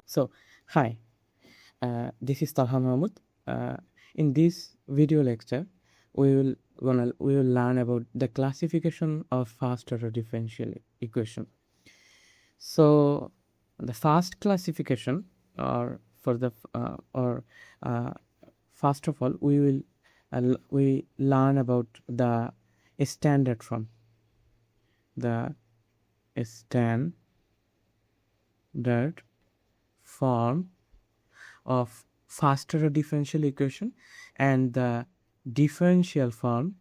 So, hi, this is Talha Mahmood. In this video lecture, we will learn about the classification of first order differential equation. So, the first classification, or for the first of all, we learn about the standard form. The standard form of first order differential equation and the differential form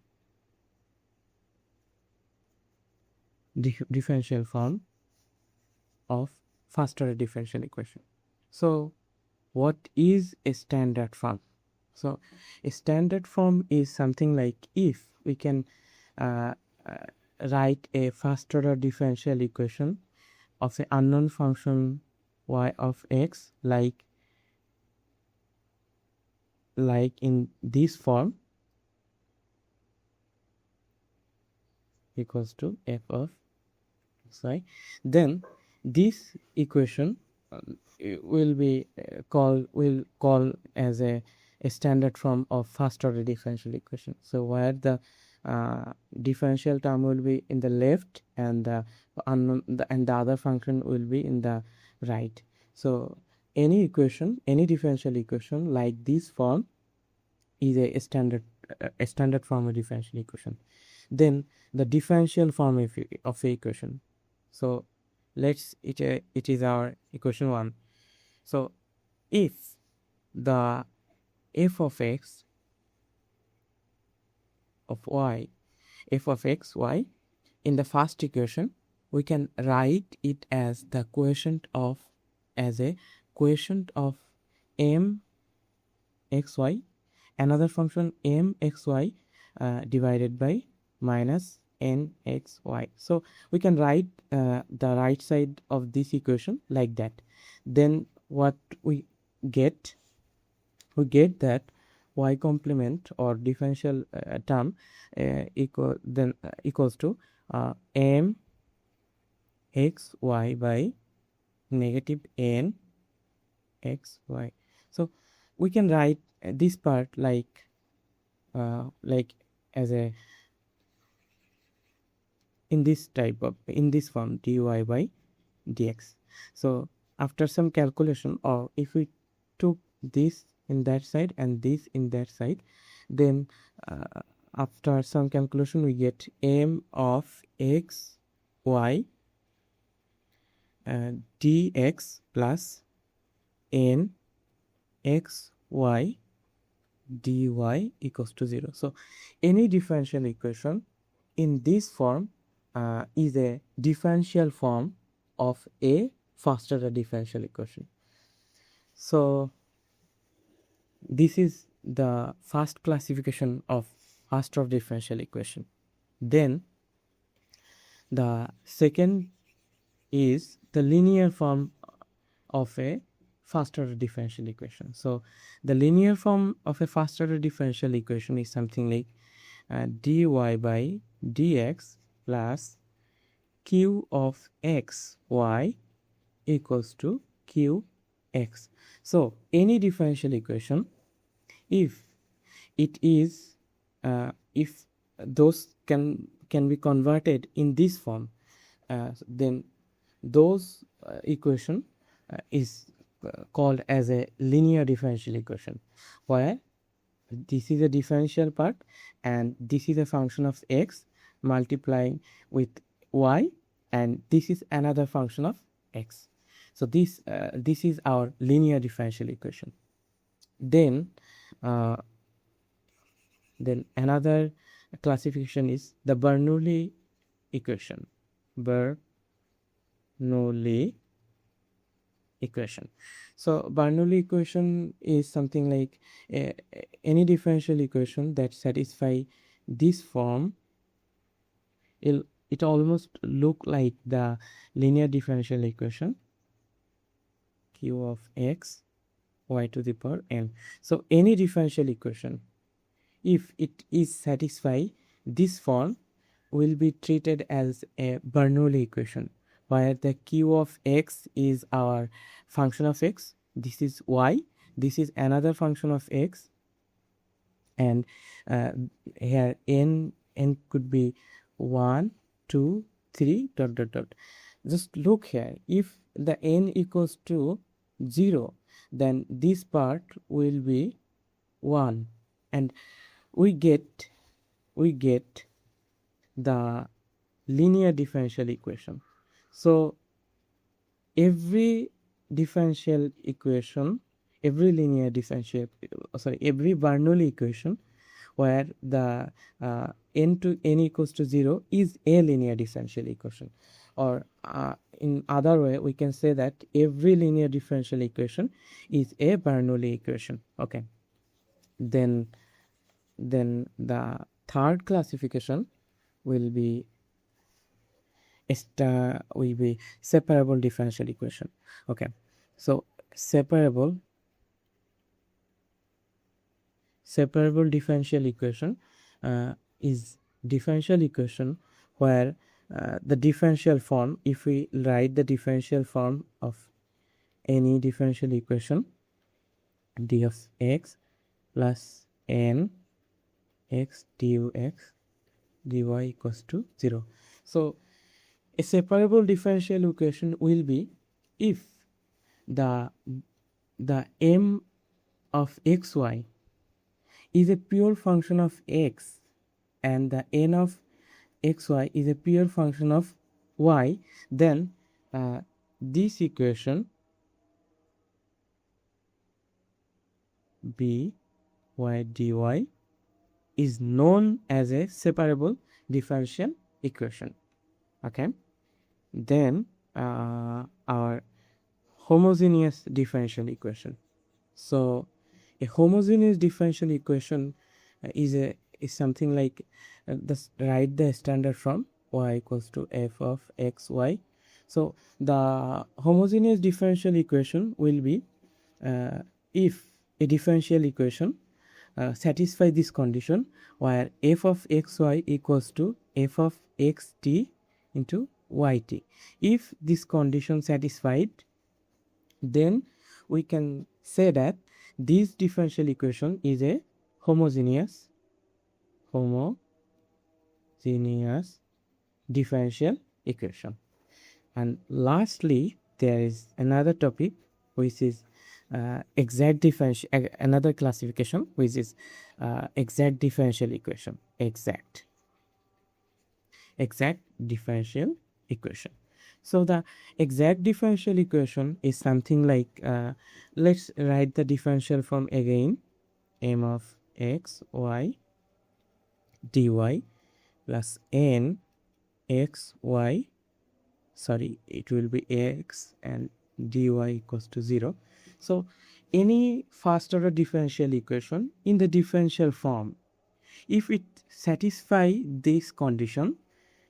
of first order differential equation. So what is a standard form? So a standard form is something like, if we can write a first order differential equation of an unknown function y of x like in this form, equals to f of xy, then this equation will call as a standard form of first order differential equation. So where the differential term will be in the left and the other function will be in the right. So any differential equation like this form is a standard form of differential equation. Then the differential form of a equation. So it is our equation 1. So if the f of x y in the first equation, we can write it as a quotient of m xy, another function m xy divided by minus n xy. So we can write the right side of this equation like that. Then what we get that y complement or differential term equals to m xy by negative n xy. So we can write this part like as a in this form dy by dx. So after some calculation, or if we took this in that side and this in that side, then after some calculation we get m of x y dx plus n x y dy equals to 0. So any differential equation in this form is a differential form of a first order differential equation. So this is the first classification of first order differential equation. Then the second is the linear form of a first order differential equation. So the linear form of a first order differential equation is something like dy by dx plus q of x y equals to qx. So any differential equation, if it is if those can be converted in this form, then those equation is called as a linear differential equation, where this is a differential part and this is a function of x multiplying with y, and this is another function of x. So this is our linear differential equation. Then another classification is the Bernoulli equation. So Bernoulli equation is something like any differential equation that satisfy this form. It almost look like the linear differential equation q of x y to the power n. So any differential equation, if it is satisfy this form, will be treated as a Bernoulli equation, where the q of x is our function of x, this is y, this is another function of x, and here n could be 1 2 3 dot dot dot. Just look here, if the n equals to 0, then this part will be 1, and we get the linear differential equation. So every differential equation, every linear differential, every Bernoulli equation where the n to n equals to 0 is a linear differential equation, or in other way we can say that every linear differential equation is a Bernoulli equation. Okay, then the third classification will be separable differential equation. Okay, so separable differential equation is differential equation where the differential form, if we write the differential form of any differential equation, d of x plus n x dux dy equals to 0. So a separable differential equation will be if the m of xy is a pure function of x and the n of xy is a pure function of y, then this equation b y dy is known as a separable differential equation. Okay, then our homogeneous differential equation. So a homogeneous differential equation is something like write the standard form y equals to f of x y. So the homogeneous differential equation will be if a differential equation satisfy this condition where f of xy equals to f of xt into yt. If this condition satisfied, then we can say that this differential equation is a homogeneous differential equation. And lastly, there is another topic which is another classification which is exact differential equation. Exact differential equation. So the exact differential equation is something like let's write the differential form again, m of x y dy plus n x y, it will be x and dy equals to 0. So any first order differential equation in the differential form, if it satisfy this condition,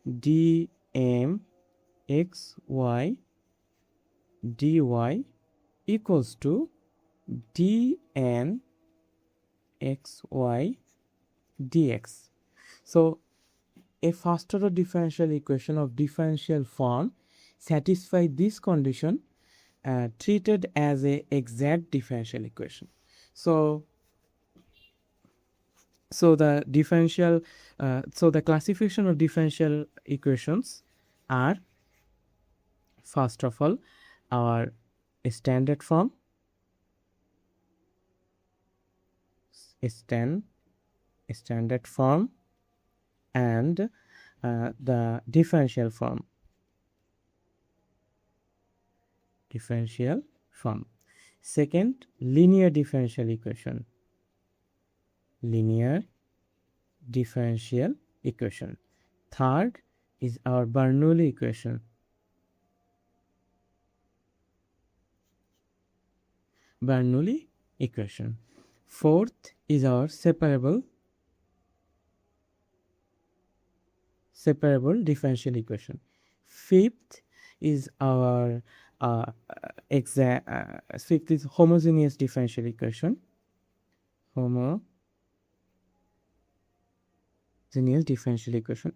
dm x y dy equals to dn x y dx. So a first order differential equation of differential form satisfy this condition treated as a exact differential equation. So the differential the classification of differential equations are, first of all, our standard form, standard form, and the differential form. Second, linear differential equation. Third is our Bernoulli equation. Fourth is our separable differential equation. Fifth is our fifth is homogeneous differential equation.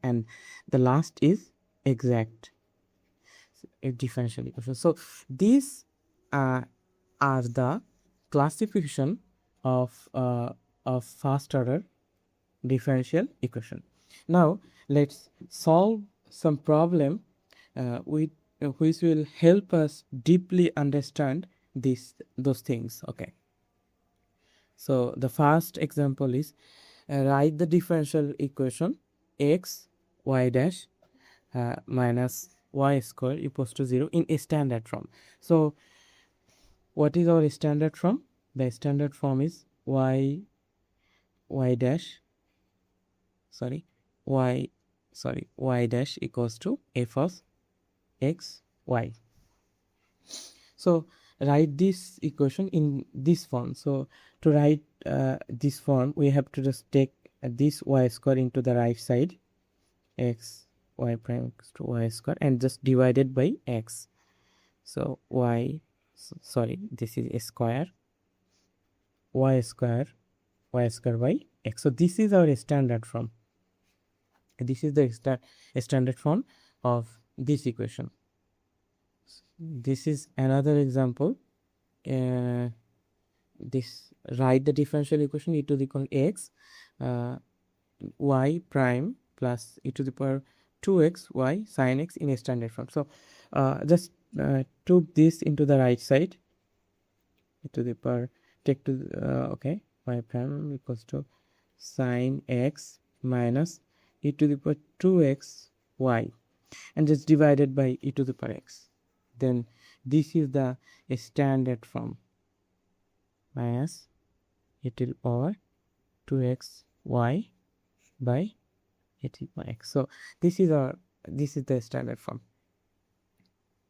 And the last is exact a differential equation. So these are the classification of first order differential equation. Now let's solve some problem with which will help us deeply understand those things. Okay, so the first example is write the differential equation x y dash minus y square equals to 0 in a standard form. So what is our standard form? The standard form is y dash y dash equals to f of x y. So write this equation in this form. So to write this form, we have to just take this y square into the right side, x y prime equals to y square, and just divided by x. So this is a square, y square by x. So this is our standard form. This is the standard form of this equation. This is another example. This write the differential equation e to the power x y prime plus e to the power 2x y sin x in a standard form. So just took this into the right side, e to the power take to okay, y prime equals to sin x minus e to the power 2x y, and just divided by e to the power x. Then this is the standard form, minus e to the power 2x y by e to the power x. So this is the standard form.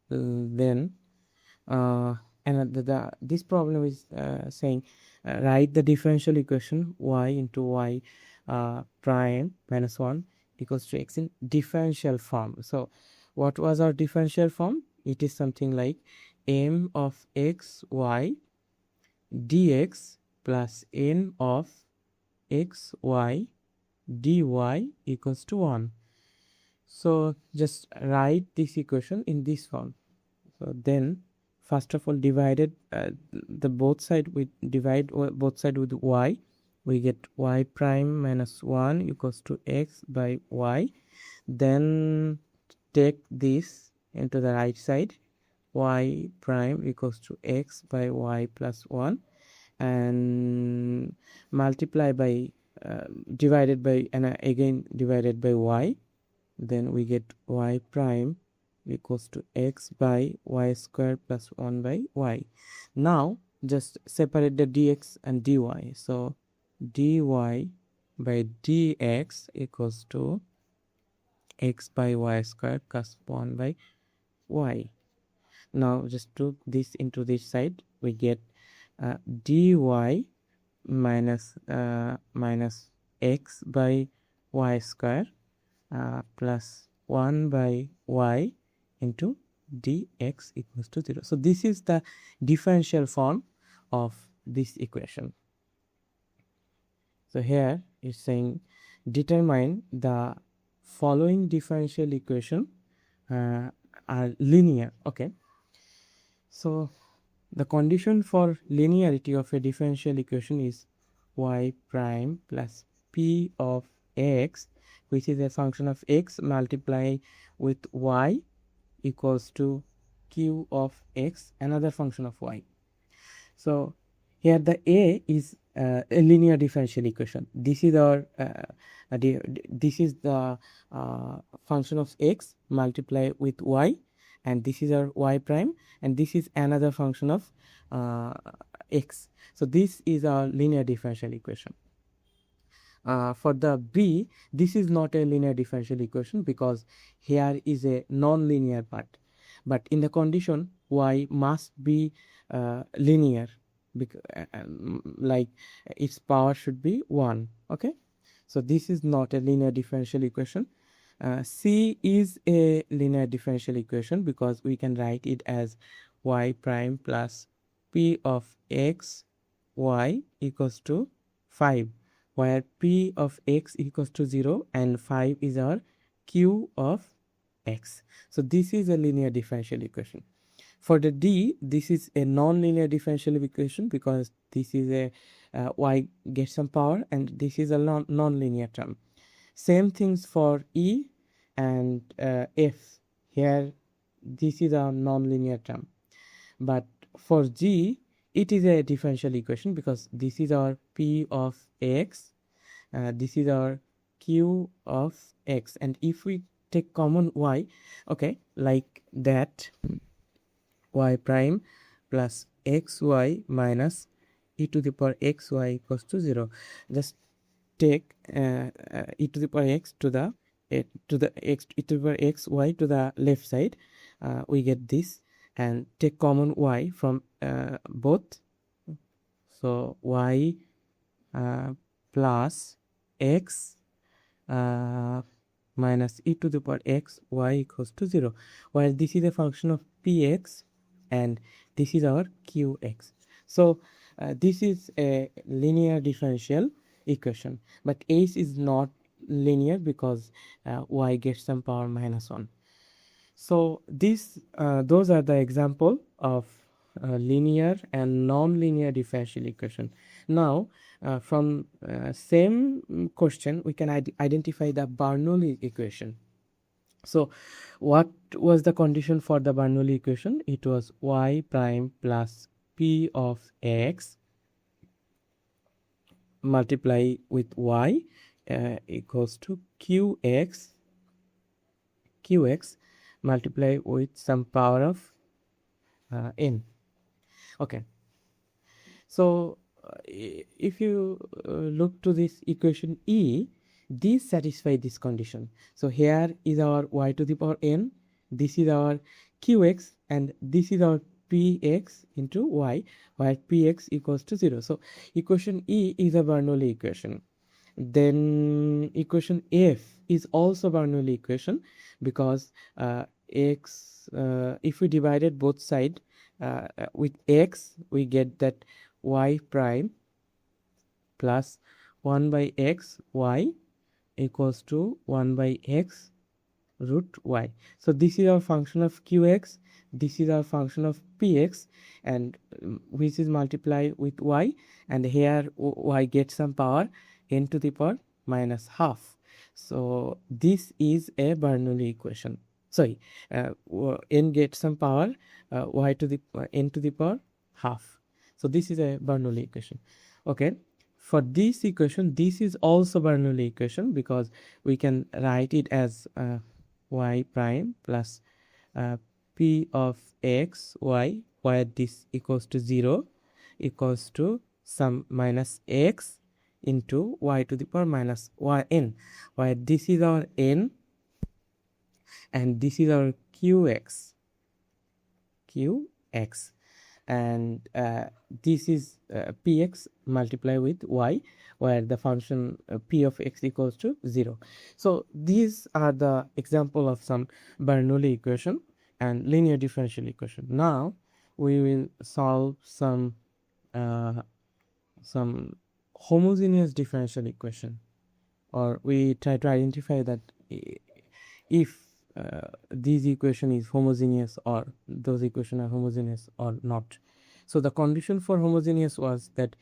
Then and this problem is saying write the differential equation y into y prime minus 1 equals to x in differential form. So what was our differential form? It is something like m of x y dx plus n of x y dy equals to 1. So just write this equation in this form. So then first of all divide both sides with y. We get y prime minus 1 equals to x by y. Then take this into the right side, y prime equals to x by y plus 1, and multiply by divided by and again divided by y. Then we get y prime equals to x by y square plus 1 by y. Now just separate the dx and dy. So dy by dx equals to x by y square plus 1 by y. Now just took this into this side, we get dy minus x by y square plus 1 by y into dx equals to 0. So this is the differential form of this equation. So here it's saying determine the following differential equation are linear. Okay, so the condition for linearity of a differential equation is y prime plus p of x, which is a function of x multiply with y, equals to q of x, another function of y. So here the a is a linear differential equation. This is our this is the function of x multiply with y, and this is our y prime, and this is another function of x. So this is our linear differential equation. For the b, this is not a linear differential equation because here is a non-linear part, but in the condition y must be linear, because like its power should be 1. Okay, so this is not a linear differential equation. C is a linear differential equation because we can write it as y prime plus p of x y equals to 5, where p of x equals to 0 and 5 is our q of x. So this is a linear differential equation. For the D, this is a non-linear differential equation because this is a y gets some power, and this is a non-linear term. Same things for E and F. Here, this is a non-linear term. But for G, it is a differential equation because this is our P of x, this is our Q of x, and if we take common y, okay, like that, y prime plus xy minus e to the power xy equals to 0. Just take e to the power x to the e to the power xy to the left side. We get this, and take common y from both. So y plus x minus e to the power x y equals to 0, while this is a function of px and this is our qx. So this is a linear differential equation, but h is not linear because y gets some power minus 1. So those are the example of linear and non-linear differential equation. Now from same question we can identify the Bernoulli equation. So what was the condition for the Bernoulli equation? It was y prime plus p of x multiply with y equals to qx multiply with some power of n. Okay, so if you look to this equation E, this satisfies this condition. So here is our y to the power n, this is our qx, and this is our px into y, where px equals to 0. So equation E is a Bernoulli equation. Then equation F is also Bernoulli equation because x, if we divided both sides with x, we get that y prime plus 1 by x y equals to 1 by x root y. So this is our function of qx, this is our function of px, and which is multiplied with y, and here y gets some power n to the power minus half. So this is a Bernoulli equation. Sorry, n gets some power y to the n to the power half. So this is a Bernoulli equation. Okay, for this equation, this is also Bernoulli equation because we can write it as y prime plus p of x y, where this equals to 0 equals to some minus x into y to the power minus yn, where this is our n and this is our qx, and this is px multiplied with y, where the function p of x equals to 0. So these are the example of some Bernoulli equation and linear differential equation. Now we will solve some homogeneous differential equation, or we try to identify that if this equation is homogeneous or those equations are homogeneous or not. So the condition for homogeneous was that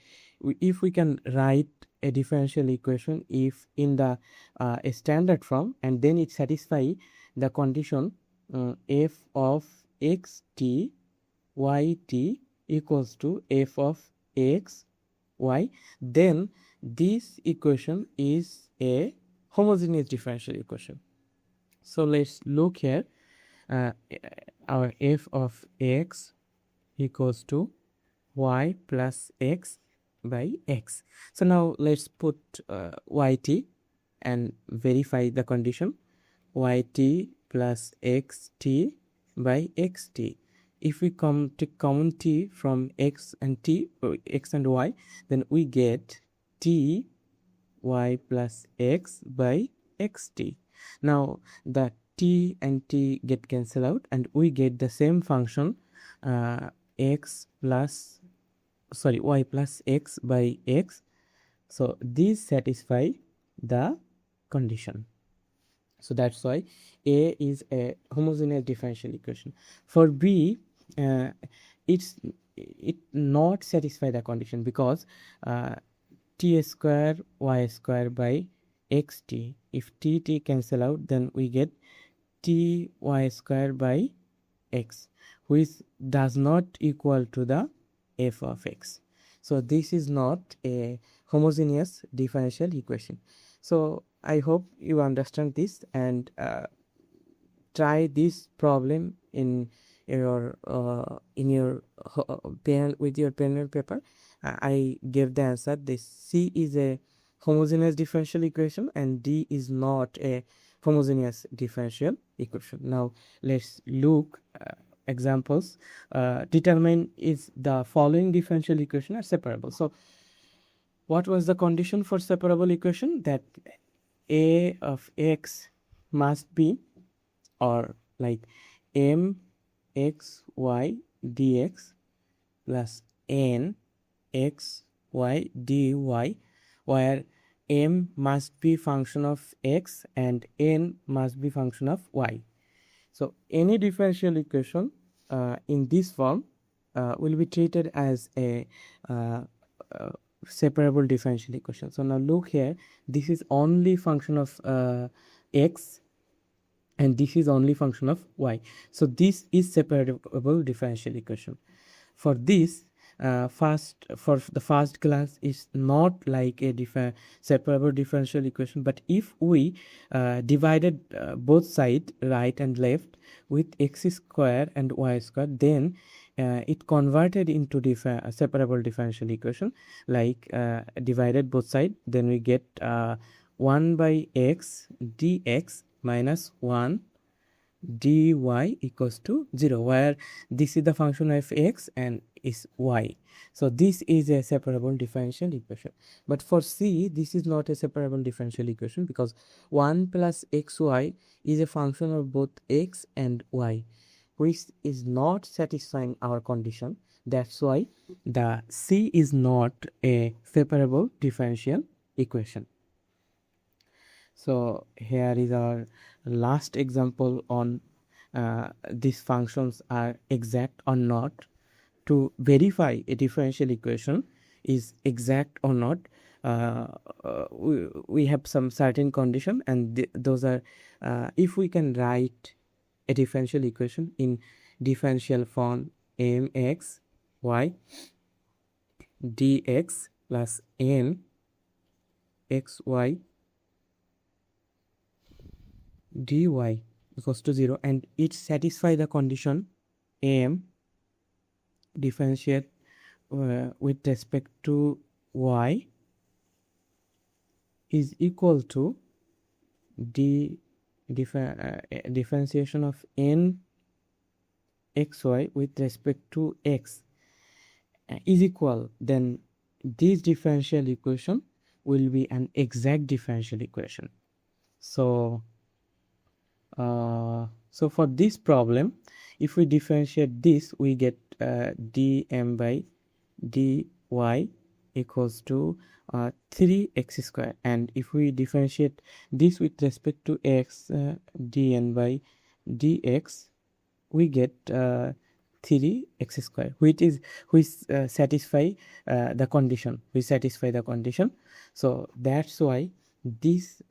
if we can write a differential equation if in the a standard form, and then it satisfy the condition f of xt yt equals to f of x y, then this equation is a homogeneous differential equation. So let's look here. Our f of x equals to y plus x by x. So now let's put yt and verify the condition. Yt plus xt by xt. If we take common t from x and t, x and y, then we get t y plus x by xt. Now the t and t get cancelled out, and we get the same function x plus y plus x by x. So these satisfy the condition. So that's why A is a homogeneous differential equation. For B, it not satisfy the condition because t square y square by xt. If t cancel out, then we get t y square by x, which does not equal to the f of x. So this is not a homogeneous differential equation. So I hope you understand this and try this problem in your pen with your pen and paper. I gave the answer. This C is a homogeneous differential equation and D is not a homogeneous differential equation. Now let's look examples. Determine is the following differential equation are separable. So what was the condition for separable equation? That a of x must be, or like m x y dx plus n x y dy, where m must be function of x and n must be function of y. So any differential equation in this form will be treated as a separable differential equation. So now look here, this is only function of x and this is only function of y. So this is separable differential equation. For this, for the first class is not like a separable differential equation, but if we divided both sides, right and left, with x square and y square, then it converted into separable differential equation, like divided both sides, then we get 1 by x dx minus 1 dy equals to 0, where this is the function of x and is y. So this is a separable differential equation. But for C, this is not a separable differential equation because 1 plus xy is a function of both x and y, which is not satisfying our condition. That's why the C is not a separable differential equation. So here is our last example on these functions are exact or not. To verify a differential equation is exact or not, we have some certain condition, and those are if we can write a differential equation in differential form mx y dx plus n xy dy equals to 0, and it satisfy the condition m differentiate with respect to y is equal to differentiation of n xy with respect to x is equal, then this differential equation will be an exact differential equation. So for this problem, if we differentiate this, we get dm by dy equals to 3x square, and if we differentiate this with respect to x, dn by dx, we get 3x square, which satisfy the condition. So that's why this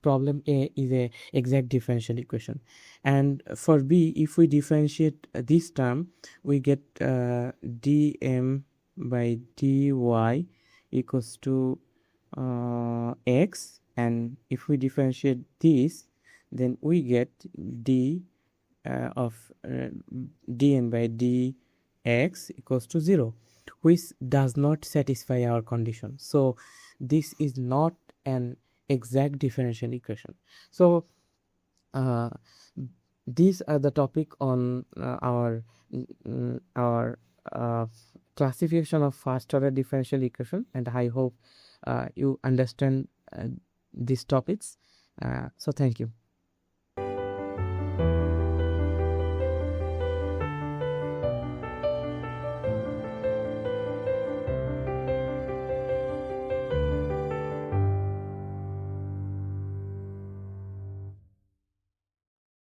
problem A is a exact differential equation. And for B, if we differentiate this term, we get dm by dy equals to x, and if we differentiate this, then we get d of dn by dx equals to 0, which does not satisfy our condition. So this is not an exact differential equation. So these are the topic on our classification of first order differential equation, and I hope you understand these topics. So thank you.